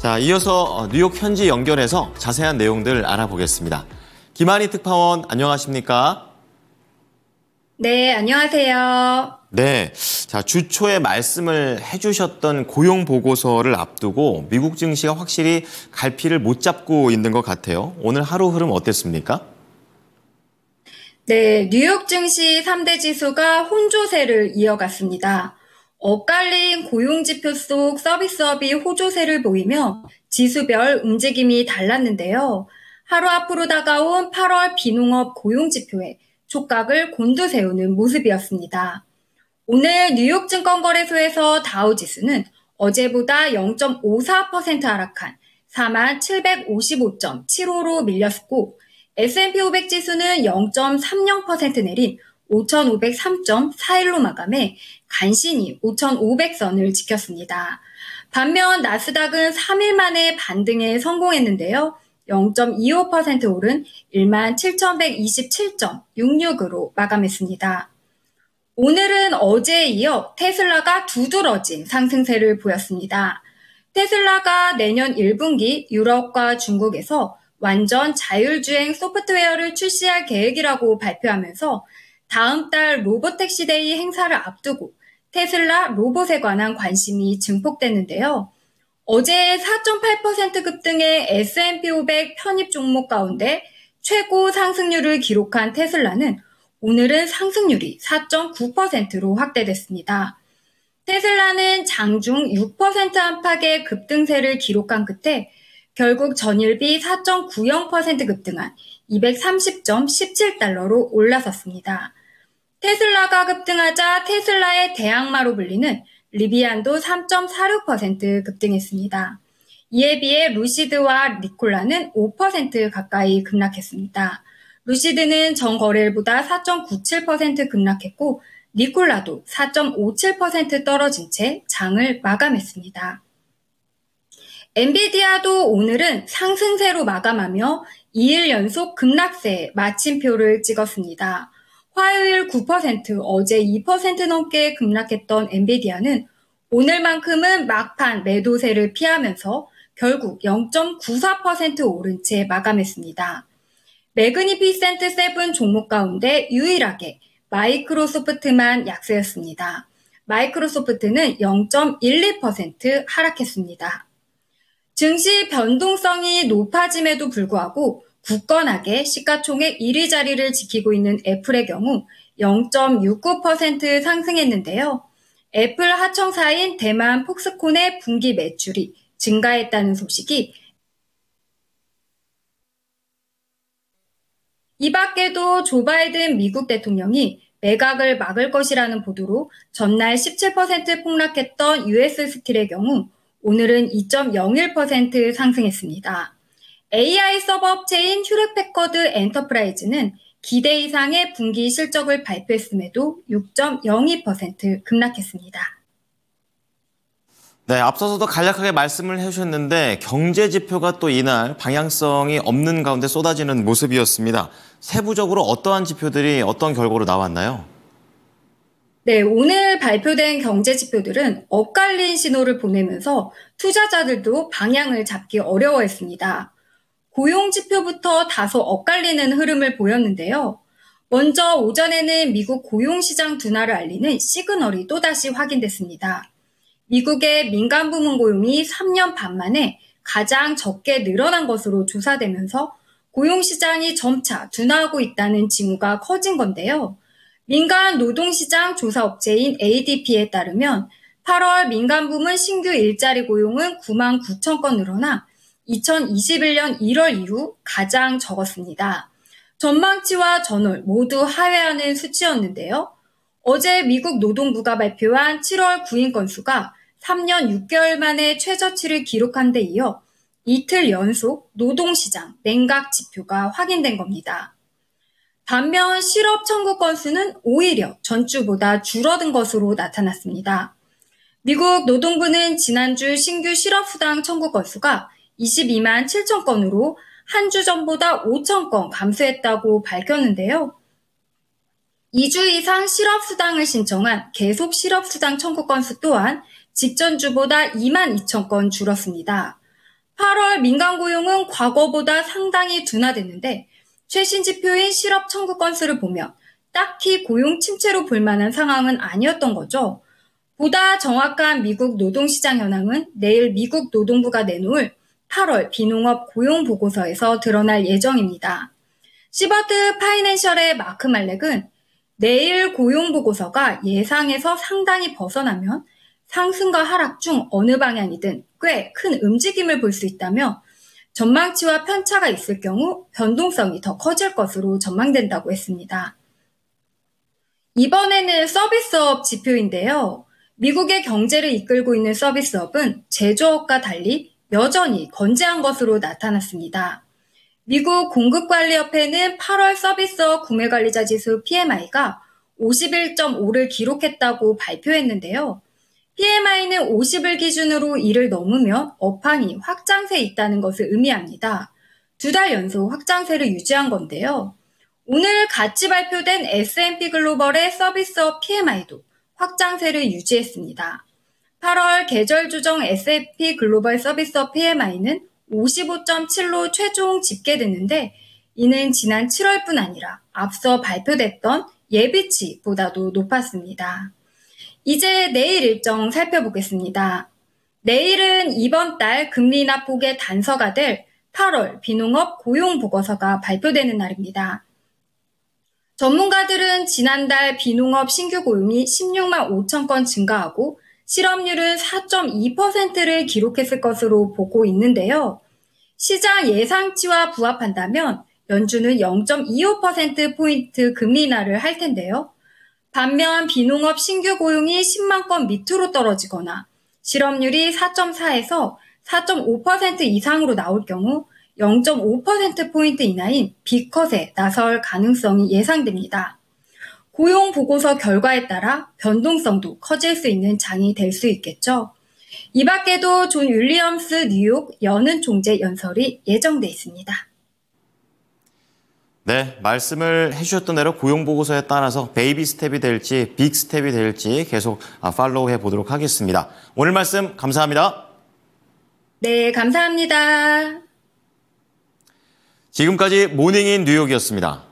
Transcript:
자, 이어서 뉴욕 현지 연결해서 자세한 내용들 알아보겠습니다. 김한희 특파원, 안녕하십니까? 네, 안녕하세요. 네, 자, 주 초에 말씀을 해주셨던 고용 보고서를 앞두고 미국 증시가 확실히 갈피를 못 잡고 있는 것 같아요. 오늘 하루 흐름 어땠습니까? 네, 뉴욕 증시 3대 지수가 혼조세를 이어갔습니다. 엇갈린 고용지표 속 서비스업이 호조세를 보이며 지수별 움직임이 달랐는데요. 하루 앞으로 다가온 8월 비농업 고용지표에 촉각을 곤두세우는 모습이었습니다. 오늘 뉴욕 증권거래소에서 다우지수는 어제보다 0.54% 하락한 4755.75로 밀렸고 S&P 500 지수는 0.30% 내린 5503.41로 마감해 간신히 5500선을 지켰습니다. 반면 나스닥은 3일 만에 반등에 성공했는데요. 0.25% 오른 17,127.66으로 마감했습니다. 오늘은 어제에 이어 테슬라가 두드러진 상승세를 보였습니다. 테슬라가 내년 1분기 유럽과 중국에서 완전 자율주행 소프트웨어를 출시할 계획이라고 발표하면서 다음 달 로봇택시데이 행사를 앞두고 테슬라 로봇에 관한 관심이 증폭됐는데요. 어제 4.8% 급등의 S&P 500 편입 종목 가운데 최고 상승률을 기록한 테슬라는 오늘은 상승률이 4.9%로 확대됐습니다. 테슬라는 장중 6% 안팎의 급등세를 기록한 끝에 결국 전일비 4.90% 급등한 230.17달러로 올라섰습니다. 테슬라가 급등하자 테슬라의 대항마로 불리는 리비안도 3.46% 급등했습니다. 이에 비해 루시드와 니콜라는 5% 가까이 급락했습니다. 루시드는 전 거래일보다 4.97% 급락했고 니콜라도 4.57% 떨어진 채 장을 마감했습니다. 엔비디아도 오늘은 상승세로 마감하며 2일 연속 급락세에 마침표를 찍었습니다. 화요일 9%, 어제 2% 넘게 급락했던 엔비디아는 오늘만큼은 막판 매도세를 피하면서 결국 0.94% 오른 채 마감했습니다. 매그니피센트 7 종목 가운데 유일하게 마이크로소프트만 약세였습니다. 마이크로소프트는 0.12% 하락했습니다. 증시 변동성이 높아짐에도 불구하고 굳건하게 시가총액 1위 자리를 지키고 있는 애플의 경우 0.69% 상승했는데요. 애플 하청사인 대만 폭스콘의 분기 매출이 증가했다는 소식이 이 밖에도 조 바이든 미국 대통령이 매각을 막을 것이라는 보도로 전날 17% 폭락했던 US 스틸의 경우 오늘은 2.01% 상승했습니다. AI 서버 업체인 휴렛패커드 엔터프라이즈는 기대 이상의 분기 실적을 발표했음에도 6.02% 급락했습니다. 네, 앞서서도 간략하게 말씀을 해주셨는데 경제 지표가 또 이날 방향성이 없는 가운데 쏟아지는 모습이었습니다. 세부적으로 어떠한 지표들이 어떤 결과로 나왔나요? 네, 오늘 발표된 경제 지표들은 엇갈린 신호를 보내면서 투자자들도 방향을 잡기 어려워했습니다. 고용 지표부터 다소 엇갈리는 흐름을 보였는데요. 먼저 오전에는 미국 고용시장 둔화를 알리는 시그널이 또다시 확인됐습니다. 미국의 민간 부문 고용이 3년 반 만에 가장 적게 늘어난 것으로 조사되면서 고용시장이 점차 둔화하고 있다는 징후가 커진 건데요. 민간 노동시장 조사업체인 ADP에 따르면 8월 민간 부문 신규 일자리 고용은 9만 9천 건 늘어나 2021년 1월 이후 가장 적었습니다. 전망치와 전월 모두 하회하는 수치였는데요. 어제 미국 노동부가 발표한 7월 구인 건수가 3년 6개월 만에 최저치를 기록한 데 이어 이틀 연속 노동시장 냉각 지표가 확인된 겁니다. 반면 실업 청구 건수는 오히려 전주보다 줄어든 것으로 나타났습니다. 미국 노동부는 지난주 신규 실업수당 청구 건수가 22만 7천 건으로 한 주 전보다 5천 건 감소했다고 밝혔는데요. 2주 이상 실업수당을 신청한 계속 실업수당 청구 건수 또한 직전주보다 2만 2천 건 줄었습니다. 8월 민간 고용은 과거보다 상당히 둔화됐는데 최신 지표인 실업 청구 건수를 보면 딱히 고용 침체로 볼 만한 상황은 아니었던 거죠. 보다 정확한 미국 노동시장 현황은 내일 미국 노동부가 내놓을 8월 비농업 고용 보고서에서 드러날 예정입니다. 시버트 파이낸셜의 마크 말렉은 내일 고용 보고서가 예상에서 상당히 벗어나면 상승과 하락 중 어느 방향이든 꽤 큰 움직임을 볼 수 있다며 전망치와 편차가 있을 경우 변동성이 더 커질 것으로 전망된다고 했습니다. 이번에는 서비스업 지표인데요. 미국의 경제를 이끌고 있는 서비스업은 제조업과 달리 여전히 건재한 것으로 나타났습니다. 미국 공급관리협회는 8월 서비스업 구매관리자 지수 PMI가 51.5를 기록했다고 발표했는데요. PMI는 50을 기준으로 2를 넘으면 업황이 확장세에 있다는 것을 의미합니다. 2달 연속 확장세를 유지한 건데요. 오늘 같이 발표된 S&P 글로벌의 서비스업 PMI도 확장세를 유지했습니다. 8월 계절 조정 S&P 글로벌 서비스업 PMI는 55.7로 최종 집계됐는데 이는 지난 7월뿐 아니라 앞서 발표됐던 예비치보다도 높았습니다. 이제 내일 일정 살펴보겠습니다. 내일은 이번 달 금리 인하폭의 단서가 될 8월 비농업 고용 보고서가 발표되는 날입니다. 전문가들은 지난달 비농업 신규 고용이 16만 5천 건 증가하고 실업률은 4.2%를 기록했을 것으로 보고 있는데요. 시장 예상치와 부합한다면 연준은 0.25%포인트 금리 인하를 할 텐데요. 반면 비농업 신규 고용이 10만 건 밑으로 떨어지거나 실업률이 4.4에서 4.5% 이상으로 나올 경우 0.5%포인트 이하인 B컷에 나설 가능성이 예상됩니다. 고용 보고서 결과에 따라 변동성도 커질 수 있는 장이 될 수 있겠죠. 이 밖에도 존 윌리엄스 뉴욕 연은 총재 연설이 예정돼 있습니다. 네, 말씀을 해주셨던 대로 고용보고서에 따라서 베이비 스텝이 될지 빅 스텝이 될지 계속 팔로우 해보도록 하겠습니다. 오늘 말씀 감사합니다. 네, 감사합니다. 지금까지 모닝인 뉴욕이었습니다.